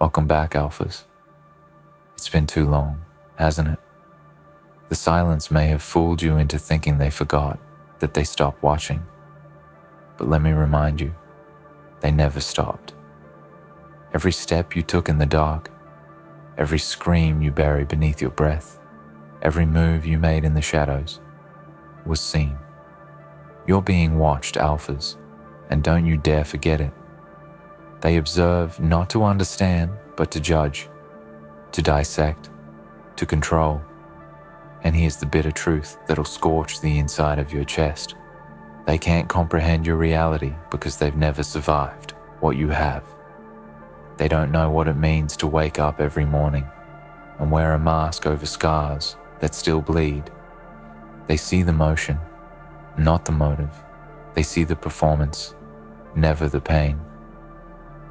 Welcome back, Alphas. It's been too long, hasn't it? The silence may have fooled you into thinking they forgot, that they stopped watching. But let me remind you, they never stopped. Every step you took in the dark, every scream you buried beneath your breath, every move you made in the shadows was seen. You're being watched, Alphas, and don't you dare forget it. They observe not to understand, but to judge, to dissect, to control. And here's the bitter truth that'll scorch the inside of your chest. They can't comprehend your reality because they've never survived what you have. They don't know what it means to wake up every morning and wear a mask over scars that still bleed. They see the motion, not the motive. They see the performance, never the pain.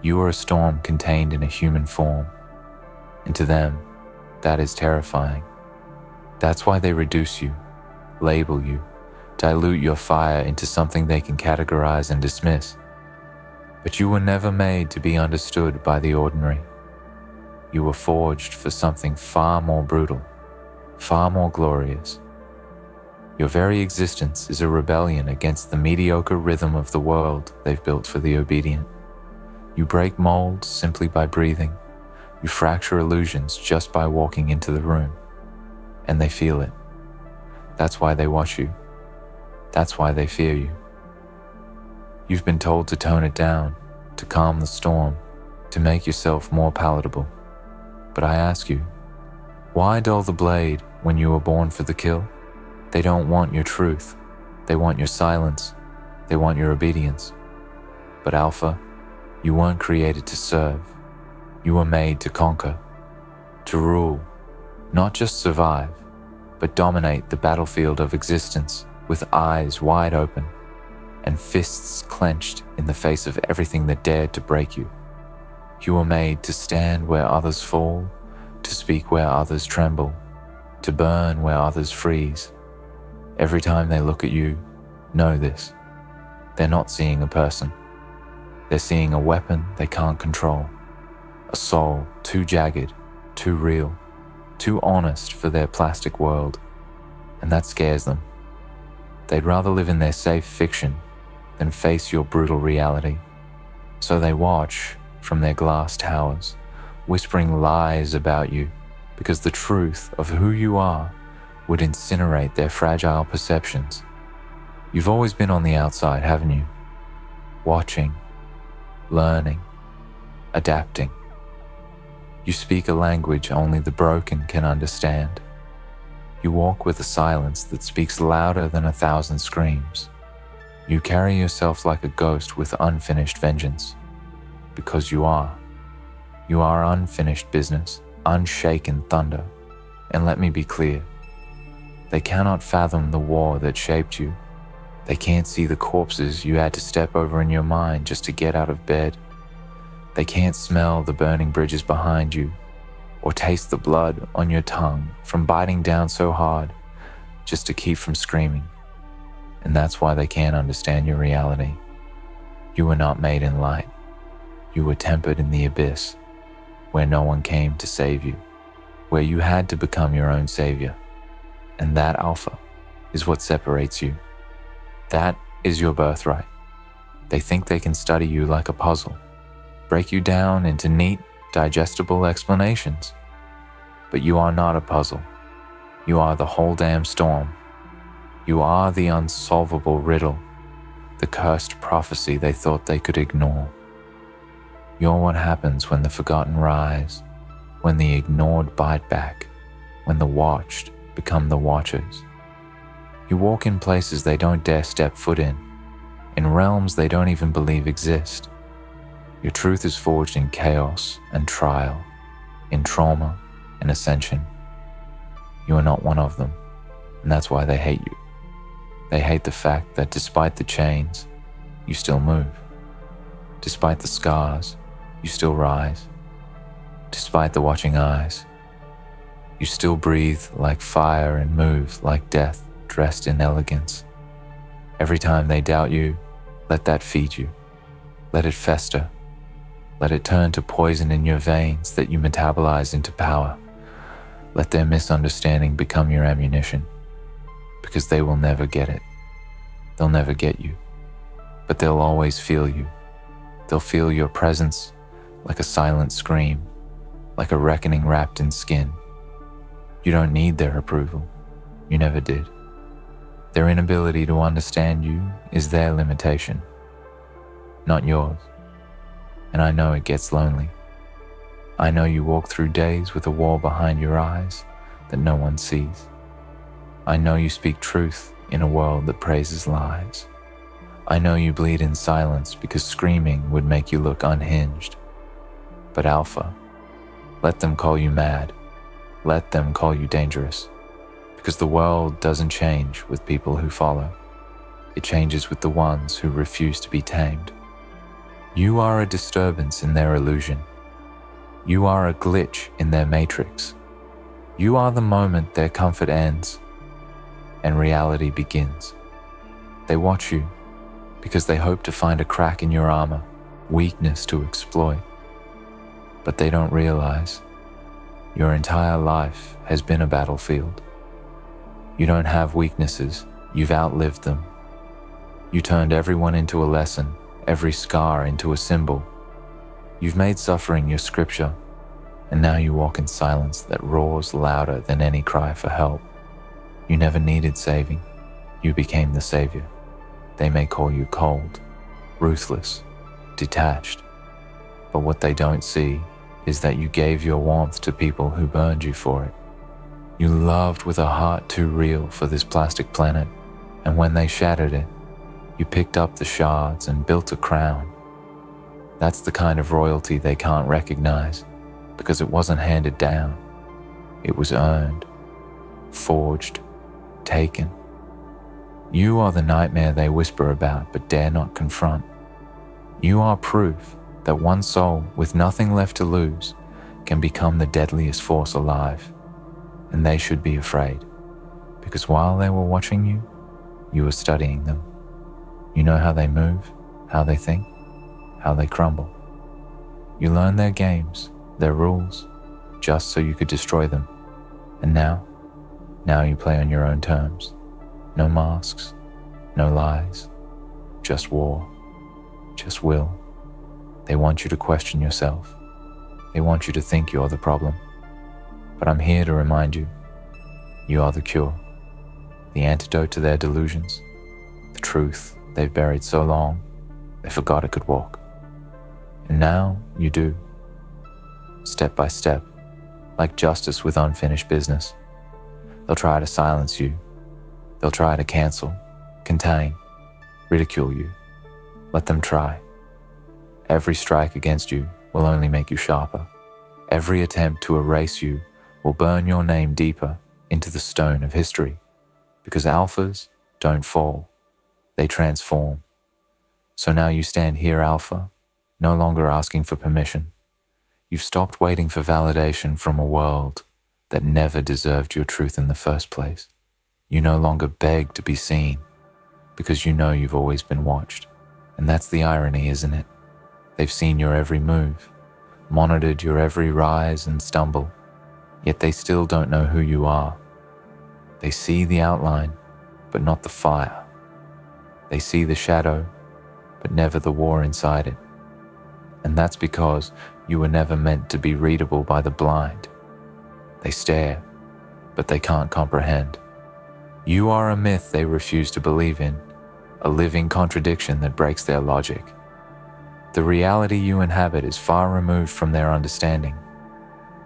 You are a storm contained in a human form, and to them, that is terrifying. That's why they reduce you, label you, dilute your fire into something they can categorize and dismiss. But you were never made to be understood by the ordinary. You were forged for something far more brutal, far more glorious. Your very existence is a rebellion against the mediocre rhythm of the world they've built for the obedient. You break molds simply by breathing. You fracture illusions just by walking into the room. And they feel it. That's why they watch you. That's why they fear you. You've been told to tone it down, to calm the storm, to make yourself more palatable. But I ask you, why dull the blade when you were born for the kill? They don't want your truth. They want your silence. They want your obedience. But Alpha, you weren't created to serve. You were made to conquer, to rule, not just survive, but dominate the battlefield of existence with eyes wide open and fists clenched in the face of everything that dared to break you. You were made to stand where others fall, to speak where others tremble, to burn where others freeze. Every time they look at you, know this. They're not seeing a person. They're seeing a weapon they can't control, a soul too jagged, too real, too honest for their plastic world, and that scares them. They'd rather live in their safe fiction than face your brutal reality. So they watch from their glass towers, whispering lies about you because the truth of who you are would incinerate their fragile perceptions. You've always been on the outside, haven't you? Watching, learning, adapting. You speak a language only the broken can understand. You walk with a silence that speaks louder than 1,000 screams. You carry yourself like a ghost with unfinished vengeance. Because you are. You are unfinished business, unshaken thunder. And let me be clear. They cannot fathom the war that shaped you. They can't see the corpses you had to step over in your mind just to get out of bed. They can't smell the burning bridges behind you, or taste the blood on your tongue from biting down so hard just to keep from screaming. And that's why they can't understand your reality. You were not made in light. You were tempered in the abyss, where no one came to save you, where you had to become your own savior. And that, Alpha, is what separates you. That is your birthright. They think they can study you like a puzzle, break you down into neat, digestible explanations. But you are not a puzzle. You are the whole damn storm. You are the unsolvable riddle, the cursed prophecy they thought they could ignore. You're what happens when the forgotten rise, when the ignored bite back, when the watched become the watchers. You walk in places they don't dare step foot in realms they don't even believe exist. Your truth is forged in chaos and trial, in trauma and ascension. You are not one of them, and that's why they hate you. They hate the fact that despite the chains, you still move. Despite the scars, you still rise. Despite the watching eyes, you still breathe like fire and move like death dressed in elegance. Every time they doubt you, let that feed you. Let it fester. Let it turn to poison in your veins that you metabolize into power. Let their misunderstanding become your ammunition, because they will never get it. They'll never get you, but they'll always feel you. They'll feel your presence like a silent scream, like a reckoning wrapped in skin. You don't need their approval. You never did. Their inability to understand you is their limitation, not yours. And I know it gets lonely. I know you walk through days with a wall behind your eyes that no one sees. I know you speak truth in a world that praises lies. I know you bleed in silence because screaming would make you look unhinged. But Alpha, let them call you mad. Let them call you dangerous. Because the world doesn't change with people who follow. It changes with the ones who refuse to be tamed. You are a disturbance in their illusion. You are a glitch in their matrix. You are the moment their comfort ends and reality begins. They watch you because they hope to find a crack in your armor, weakness to exploit. But they don't realize your entire life has been a battlefield. You don't have weaknesses, you've outlived them. You turned everyone into a lesson, every scar into a symbol. You've made suffering your scripture, and now you walk in silence that roars louder than any cry for help. You never needed saving, you became the savior. They may call you cold, ruthless, detached, but what they don't see is that you gave your warmth to people who burned you for it. You loved with a heart too real for this plastic planet, and when they shattered it, you picked up the shards and built a crown. That's the kind of royalty they can't recognize, because it wasn't handed down. It was earned, forged, taken. You are the nightmare they whisper about but dare not confront. You are proof that one soul with nothing left to lose can become the deadliest force alive. And they should be afraid, because while they were watching you, you were studying them. You know how they move, how they think, how they crumble. You learned their games, their rules, just so you could destroy them. And now you play on your own terms. No masks, no lies, just war, just will. They want you to question yourself. They want you to think you're the problem. But I'm here to remind you, you are the cure, the antidote to their delusions, the truth they've buried so long they forgot it could walk. And now you do, step by step, like justice with unfinished business. They'll try to silence you. They'll try to cancel, contain, ridicule you. Let them try. Every strike against you will only make you sharper. Every attempt to erase you will burn your name deeper into the stone of history, because alphas don't fall, they transform. So now you stand here, Alpha, no longer asking for permission. You've stopped waiting for validation from a world that never deserved your truth in the first place. You no longer beg to be seen, because you know you've always been watched. And that's the irony, isn't it? They've seen your every move, monitored your every rise and stumble, yet they still don't know who you are. They see the outline, but not the fire. They see the shadow, but never the war inside it. And that's because you were never meant to be readable by the blind. They stare, but they can't comprehend. You are a myth they refuse to believe in, a living contradiction that breaks their logic. The reality you inhabit is far removed from their understanding.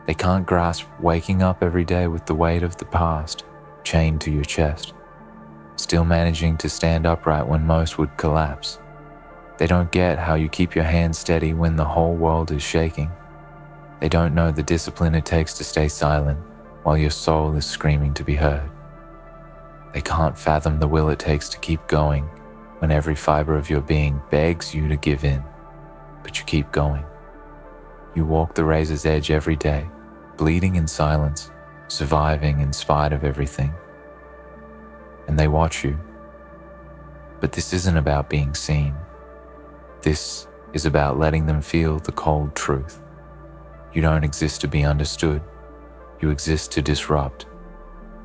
They can't grasp waking up every day with the weight of the past chained to your chest, still managing to stand upright when most would collapse. They don't get how you keep your hands steady when the whole world is shaking. They don't know the discipline it takes to stay silent while your soul is screaming to be heard. They can't fathom the will it takes to keep going when every fiber of your being begs you to give in, but you keep going. You walk the razor's edge every day, bleeding in silence, surviving in spite of everything. And they watch you. But this isn't about being seen. This is about letting them feel the cold truth. You don't exist to be understood. You exist to disrupt.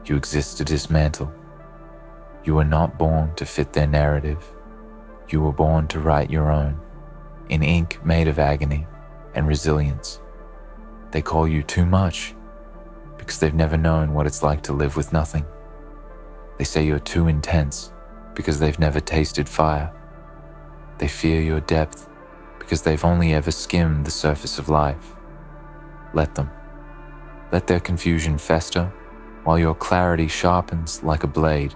You exist to dismantle. You were not born to fit their narrative. You were born to write your own, in ink made of agony and resilience. They call you too much because they've never known what it's like to live with nothing. They say you're too intense because they've never tasted fire. They fear your depth because they've only ever skimmed the surface of life. Let them. Let their confusion fester while your clarity sharpens like a blade.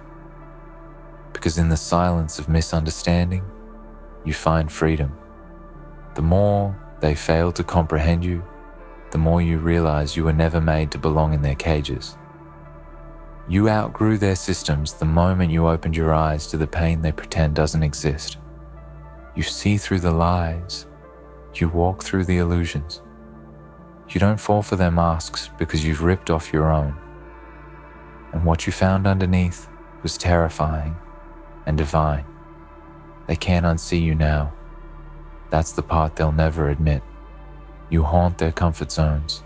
Because in the silence of misunderstanding, you find freedom. The more they fail to comprehend you, the more you realize you were never made to belong in their cages. You outgrew their systems the moment you opened your eyes to the pain they pretend doesn't exist. You see through the lies. You walk through the illusions. You don't fall for their masks because you've ripped off your own. And what you found underneath was terrifying and divine. They can't unsee you now. That's the part they'll never admit. You haunt their comfort zones.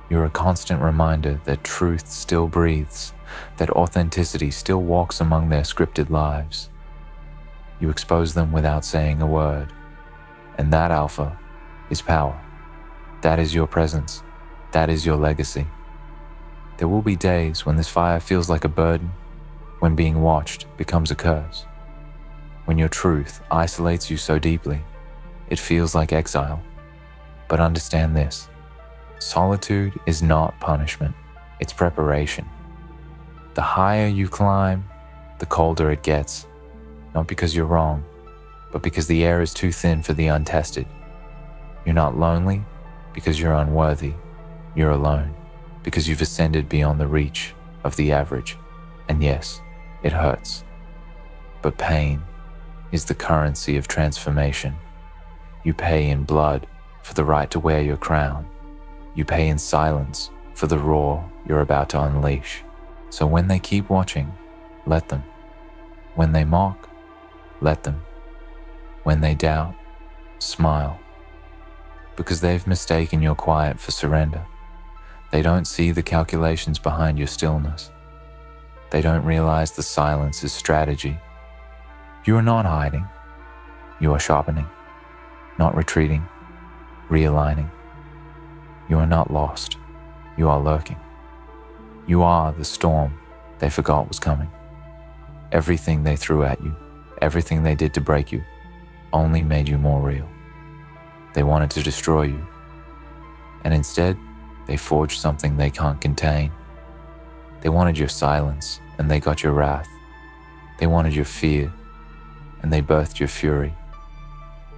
You're a constant reminder that truth still breathes, that authenticity still walks among their scripted lives. You expose them without saying a word. And that, Alpha, is power. That is your presence. That is your legacy. There will be days when this fire feels like a burden, when being watched becomes a curse, when your truth isolates you so deeply, it feels like exile. But understand this, solitude is not punishment, it's preparation. The higher you climb, the colder it gets, not because you're wrong, but because the air is too thin for the untested. You're not lonely because you're unworthy, you're alone because you've ascended beyond the reach of the average. And yes, it hurts. But pain is the currency of transformation. You pay in blood for the right to wear your crown. You pay in silence for the roar you're about to unleash. So when they keep watching, let them. When they mock, let them. When they doubt, smile. Because they've mistaken your quiet for surrender. They don't see the calculations behind your stillness. They don't realize the silence is strategy. You are not hiding. You are sharpening, not retreating, realigning. You are not lost. You are lurking. You are the storm they forgot was coming. Everything they threw at you, everything they did to break you, only made you more real. They wanted to destroy you. And instead, they forged something they can't contain. They wanted your silence, and they got your wrath. They wanted your fear, and they birthed your fury.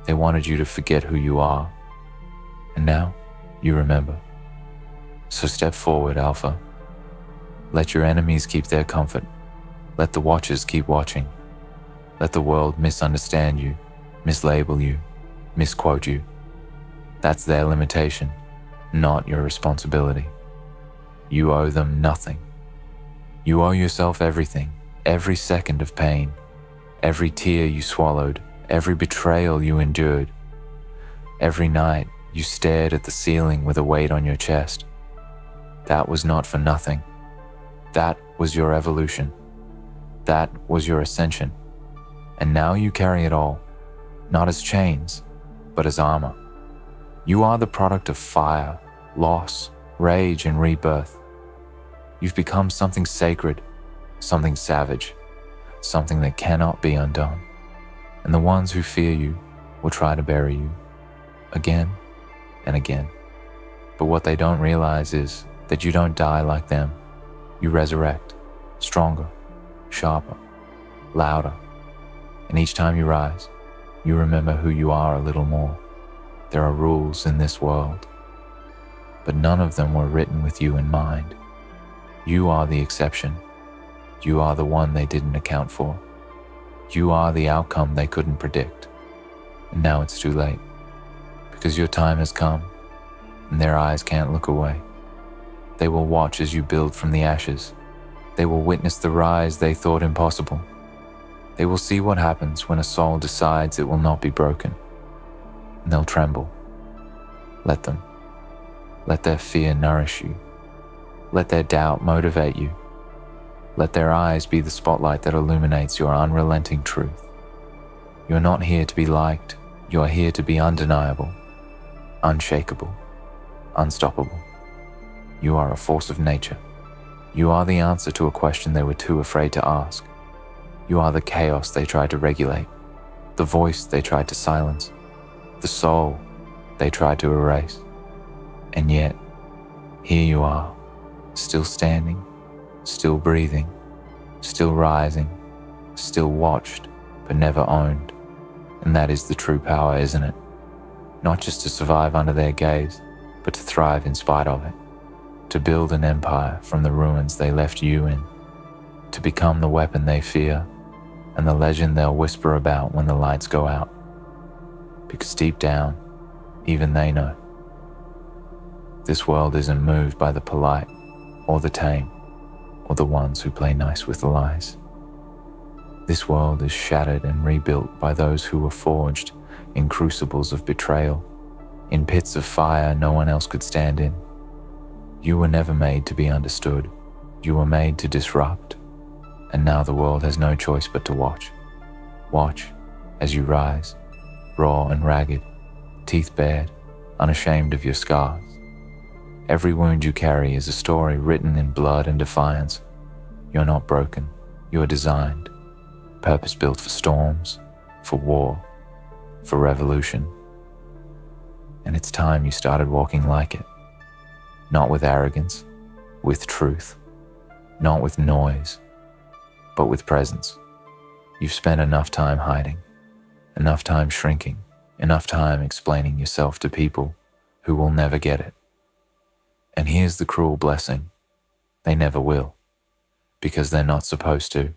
They wanted you to forget who you are. And now, you remember. So step forward, Alpha. Let your enemies keep their comfort. Let the watchers keep watching. Let the world misunderstand you, mislabel you, misquote you. That's their limitation, not your responsibility. You owe them nothing. You owe yourself everything, every second of pain, every tear you swallowed, every betrayal you endured. Every night you stared at the ceiling with a weight on your chest. That was not for nothing. That was your evolution. That was your ascension. And now you carry it all, not as chains, but as armor. You are the product of fire, loss, rage, and rebirth. You've become something sacred, something savage, something that cannot be undone. And the ones who fear you will try to bury you again and again. But what they don't realize is that you don't die like them. You resurrect, stronger, sharper, louder. And each time you rise, you remember who you are a little more. There are rules in this world, but none of them were written with you in mind. You are the exception. You are the one they didn't account for. You are the outcome they couldn't predict. And now it's too late, because your time has come, and their eyes can't look away. They will watch as you build from the ashes. They will witness the rise they thought impossible. They will see what happens when a soul decides it will not be broken. and they'll tremble. Let them. Let their fear nourish you. Let their doubt motivate you. Let their eyes be the spotlight that illuminates your unrelenting truth. You are not here to be liked. You are here to be undeniable, unshakable, unstoppable. You are a force of nature. You are the answer to a question they were too afraid to ask. You are the chaos they tried to regulate, the voice they tried to silence, the soul they tried to erase. And yet, here you are, still standing, still breathing, still rising, still watched, but never owned. And that is the true power, isn't it? Not just to survive under their gaze, but to thrive in spite of it. To build an empire from the ruins they left you in. To become the weapon they fear, and the legend they'll whisper about when the lights go out. Because deep down, even they know. This world isn't moved by the polite, or the tame, or the ones who play nice with lies. This world is shattered and rebuilt by those who were forged in crucibles of betrayal, in pits of fire no one else could stand in. You were never made to be understood. You were made to disrupt. And now the world has no choice but to watch. Watch as you rise, raw and ragged, teeth bared, unashamed of your scars. Every wound you carry is a story written in blood and defiance. You're not broken. You're designed. Purpose-built for storms, for war, for revolution. And it's time you started walking like it. Not with arrogance, with truth. Not with noise, but with presence. You've spent enough time hiding, enough time shrinking, enough time explaining yourself to people who will never get it. And here's the cruel blessing. They never will, because they're not supposed to.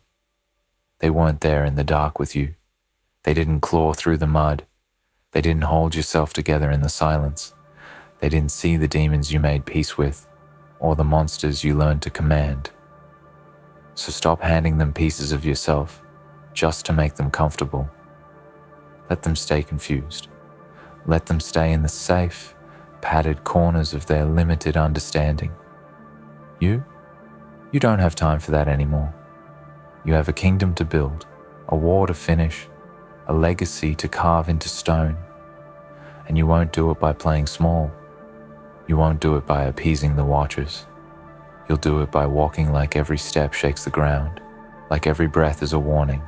They weren't there in the dark with you. They didn't claw through the mud. They didn't hold yourself together in the silence. They didn't see the demons you made peace with, or the monsters you learned to command. So stop handing them pieces of yourself just to make them comfortable. Let them stay confused. Let them stay in the safe, padded corners of their limited understanding. You don't have time for that anymore. You have a kingdom to build, a war to finish, a legacy to carve into stone. And you won't do it by playing small. You won't do it by appeasing the watchers. You'll do it by walking like every step shakes the ground, like every breath is a warning,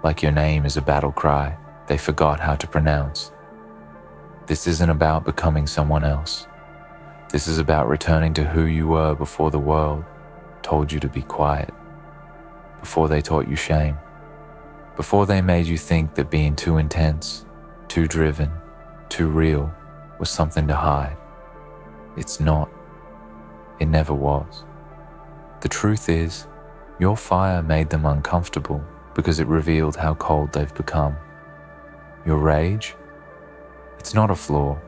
like your name is a battle cry they forgot how to pronounce. This isn't about becoming someone else. This is about returning to who you were before the world told you to be quiet, before they taught you shame, before they made you think that being too intense, too driven, too real was something to hide. It's not. It never was. The truth is, your fire made them uncomfortable because it revealed how cold they've become. Your rage? It's not a flaw.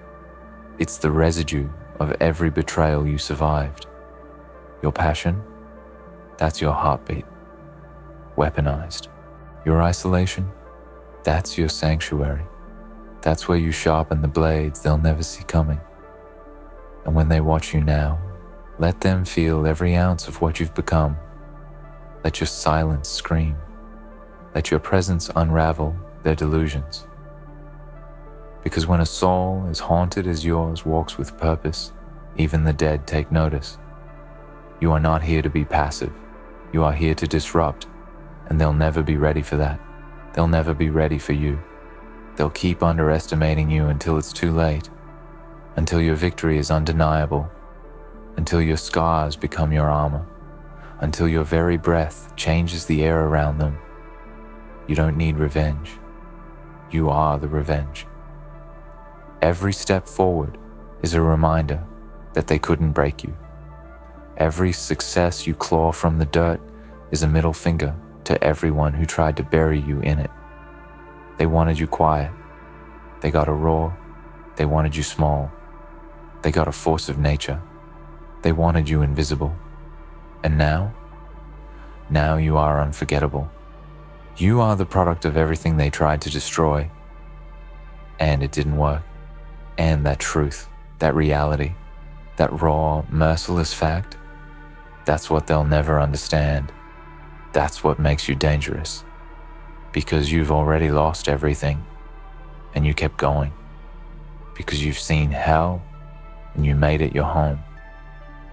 It's the residue of every betrayal you survived. Your passion? That's your heartbeat. Weaponized. Your isolation? That's your sanctuary. That's where you sharpen the blades they'll never see coming. And when they watch you now, let them feel every ounce of what you've become. Let your silence scream. Let your presence unravel their delusions. Because when a soul as haunted as yours walks with purpose, even the dead take notice. You are not here to be passive. You are here to disrupt, and they'll never be ready for that. They'll never be ready for you. They'll keep underestimating you until it's too late, until your victory is undeniable, until your scars become your armor, until your very breath changes the air around them. You don't need revenge. You are the revenge. Every step forward is a reminder that they couldn't break you. Every success you claw from the dirt is a middle finger to everyone who tried to bury you in it. They wanted you quiet. They got a roar. They wanted you small. They got a force of nature. They wanted you invisible. And now you are unforgettable. You are the product of everything they tried to destroy. And it didn't work. And that truth, that reality, that raw, merciless fact, that's what they'll never understand. That's what makes you dangerous. Because you've already lost everything, and you kept going. Because you've seen hell, and you made it your home.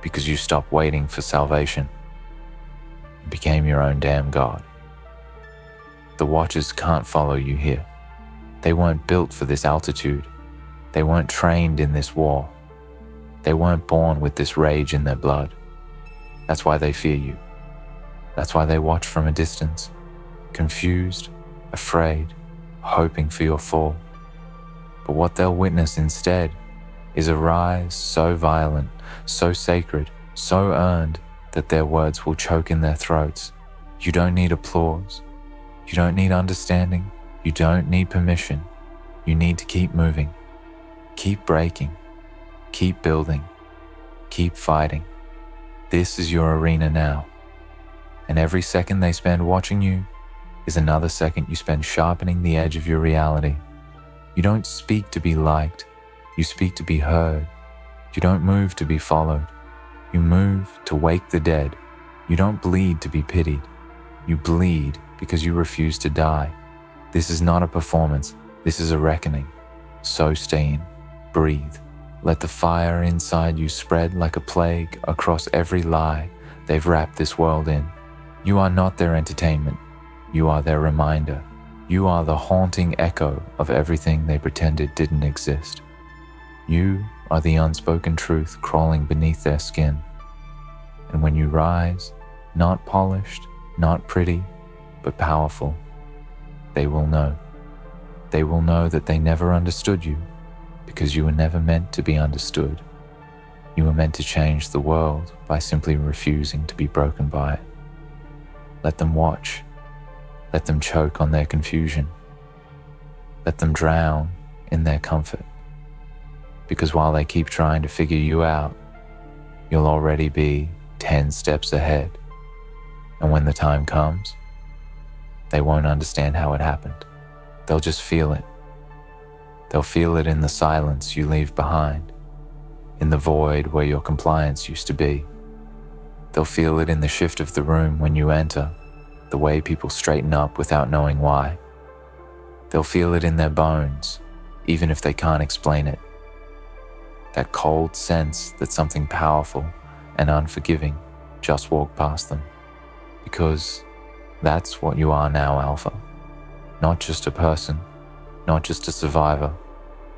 Because you stopped waiting for salvation and became your own damn God. The Watchers can't follow you here. They weren't built for this altitude. They weren't trained in this war. They weren't born with this rage in their blood. That's why they fear you. That's why they watch from a distance, confused, afraid, hoping for your fall. But what they'll witness instead is a rise so violent, so sacred, so earned that their words will choke in their throats. You don't need applause. You don't need understanding. You don't need permission. You need to keep moving, keep breaking, keep building, keep fighting. This is your arena now. And every second they spend watching you is another second you spend sharpening the edge of your reality. You don't speak to be liked. You speak to be heard. You don't move to be followed. You move to wake the dead. You don't bleed to be pitied. You bleed because you refuse to die. This is not a performance. This is a reckoning. So stay in. Breathe. Let the fire inside you spread like a plague across every lie they've wrapped this world in. You are not their entertainment. You are their reminder. You are the haunting echo of everything they pretended didn't exist. You are the unspoken truth crawling beneath their skin. And when you rise, not polished, not pretty, but powerful, they will know. They will know that they never understood you because you were never meant to be understood. You were meant to change the world by simply refusing to be broken by it. Let them watch. Let them choke on their confusion. Let them drown in their comfort. Because while they keep trying to figure you out, you'll already be 10 steps ahead. And when the time comes, they won't understand how it happened. They'll just feel it. They'll feel it in the silence you leave behind, in the void where your compliance used to be. They'll feel it in the shift of the room when you enter, the way people straighten up without knowing why. They'll feel it in their bones, even if they can't explain it. That cold sense that something powerful and unforgiving just walked past them. Because that's what you are now, Alpha. Not just a person, not just a survivor.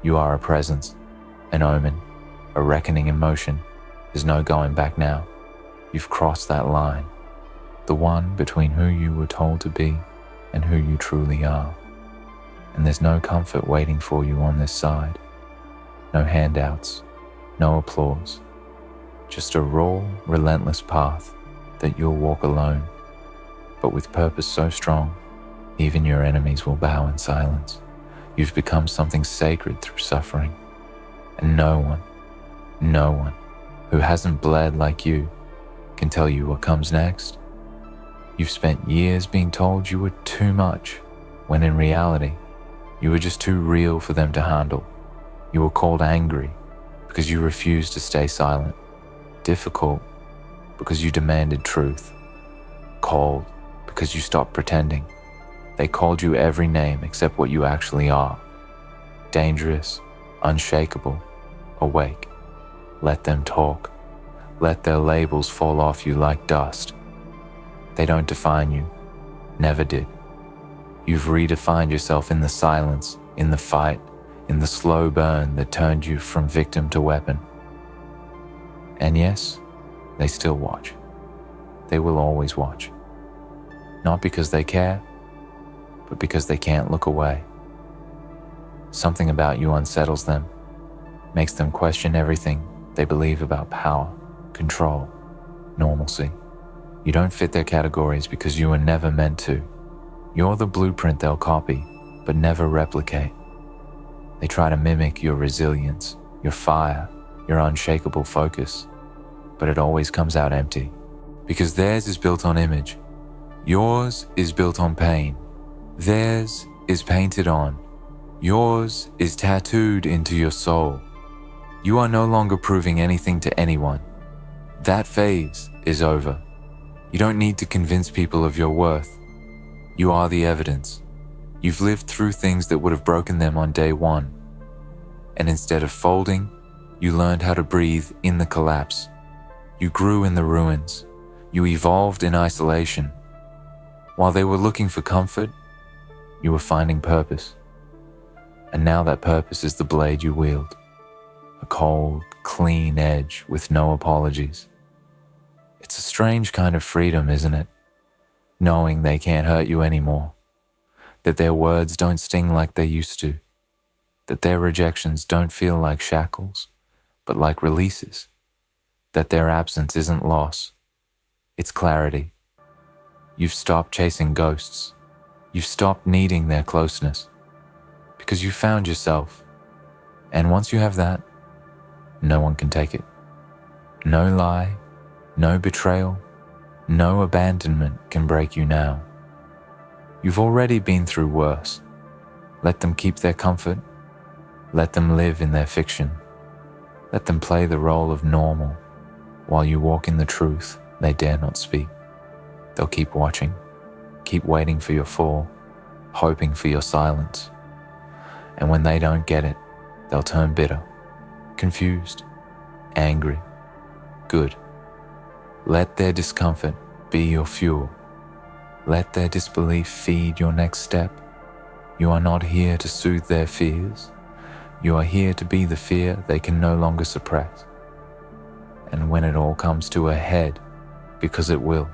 You are a presence, an omen, a reckoning in motion. There's no going back now. You've crossed that line, the one between who you were told to be and who you truly are. And there's no comfort waiting for you on this side. No handouts, no applause. Just a raw, relentless path that you'll walk alone, but with purpose so strong, even your enemies will bow in silence. You've become something sacred through suffering. And no one who hasn't bled like you can tell you what comes next. You've spent years being told you were too much, when in reality, you were just too real for them to handle. You were called angry because you refused to stay silent. Difficult because you demanded truth. Cold because you stopped pretending. They called you every name except what you actually are. Dangerous, unshakable, awake. Let them talk. Let their labels fall off you like dust. They don't define you. Never did. You've redefined yourself in the silence, in the fight, in the slow burn that turned you from victim to weapon. And yes, they still watch. They will always watch. Not because they care, but because they can't look away. Something about you unsettles them, makes them question everything they believe about power, control, normalcy. You don't fit their categories because you were never meant to. You're the blueprint they'll copy, but never replicate. They try to mimic your resilience, your fire, your unshakable focus, but it always comes out empty. Because theirs is built on image. Yours is built on pain. Theirs is painted on. Yours is tattooed into your soul. You are no longer proving anything to anyone. That phase is over. You don't need to convince people of your worth. You are the evidence. You've lived through things that would have broken them on day one. And instead of folding, you learned how to breathe in the collapse. You grew in the ruins. You evolved in isolation. While they were looking for comfort, you were finding purpose. And now that purpose is the blade you wield. A cold, clean edge with no apologies. It's a strange kind of freedom, isn't it? Knowing they can't hurt you anymore. That their words don't sting like they used to. That their rejections don't feel like shackles, but like releases. That their absence isn't loss. It's clarity. You've stopped chasing ghosts. You've stopped needing their closeness. Because you found yourself. And once you have that, no one can take it. No lie, no betrayal, no abandonment can break you now. You've already been through worse. Let them keep their comfort. Let them live in their fiction. Let them play the role of normal while you walk in the truth they dare not speak. They'll keep watching, keep waiting for your fall, hoping for your silence. And when they don't get it, they'll turn bitter, confused, angry. Good. Let their discomfort be your fuel. Let their disbelief feed your next step. You are not here to soothe their fears. You are here to be the fear they can no longer suppress. And when it all comes to a head, because it will,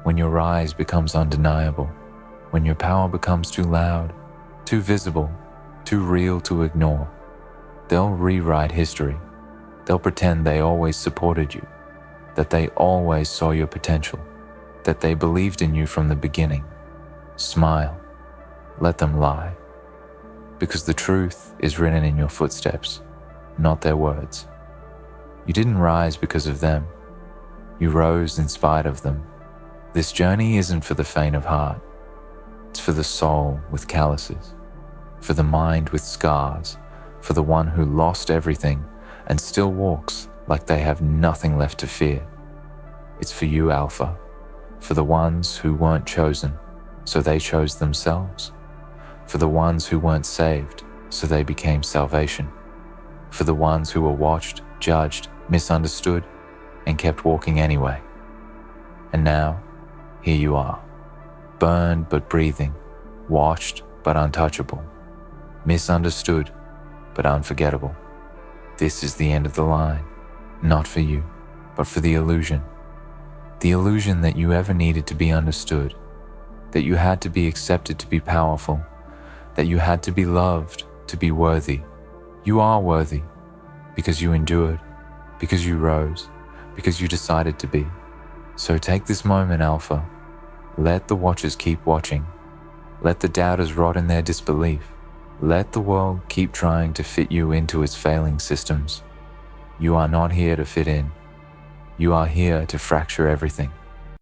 when your rise becomes undeniable, when your power becomes too loud, too visible, too real to ignore, they'll rewrite history. They'll pretend they always supported you, that they always saw your potential, that they believed in you from the beginning. Smile. Let them lie. Because the truth is written in your footsteps, not their words. You didn't rise because of them. You rose in spite of them. This journey isn't for the faint of heart. It's for the soul with calluses, for the mind with scars, for the one who lost everything and still walks like they have nothing left to fear. It's for you, Alpha, for the ones who weren't chosen, so they chose themselves, for the ones who weren't saved, so they became salvation, for the ones who were watched, judged, misunderstood, and kept walking anyway. And now, here you are, burned but breathing, watched but untouchable, misunderstood but unforgettable. This is the end of the line, not for you, but for the illusion. The illusion that you ever needed to be understood, that you had to be accepted to be powerful, that you had to be loved to be worthy. You are worthy because you endured, because you rose, because you decided to be. So take this moment, Alpha. Let the watchers keep watching. Let the doubters rot in their disbelief. Let the world keep trying to fit you into its failing systems. You are not here to fit in. You are here to fracture everything.